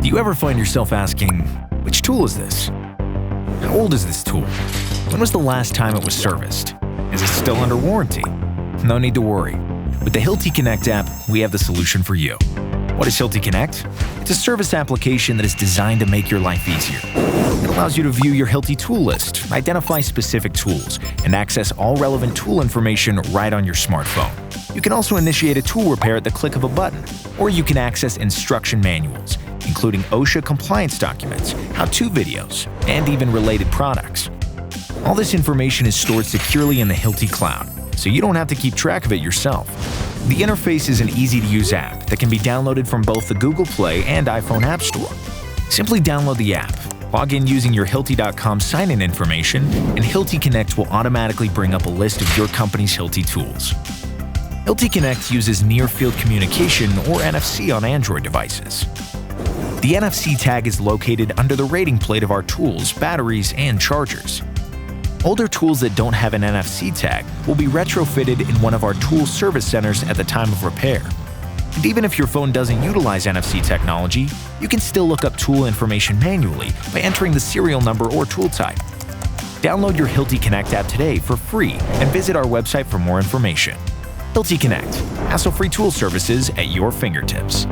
Do you ever find yourself asking, which tool is this? How old is this tool? When was the last time it was serviced? Is it still under warranty? No need to worry. With the Hilti Connect app, we have the solution for you. What is Hilti Connect? It's a service application that is designed to make your life easier. It allows you to view your Hilti tool list, identify specific tools, and access all relevant tool information right on your smartphone. You can also initiate a tool repair at the click of a button, or you can access instruction manuals, including OSHA compliance documents, how-to videos, and even related products. All this information is stored securely in the Hilti cloud, so you don't have to keep track of it yourself. The interface is an easy-to-use app that can be downloaded from both the Google Play and iPhone App Store. Simply download the app, log in using your Hilti.com sign-in information, and Hilti Connect will automatically bring up a list of your company's Hilti tools. Hilti Connect uses near-field communication, or NFC, on Android devices. The NFC tag is located under the rating plate of our tools, batteries, and chargers. Older tools that don't have an NFC tag will be retrofitted in one of our tool service centers at the time of repair. And even if your phone doesn't utilize NFC technology, you can still look up tool information manually by entering the serial number or tool type. Download your Hilti Connect app today for free and visit our website for more information. Hilti Connect, hassle-free tool services at your fingertips.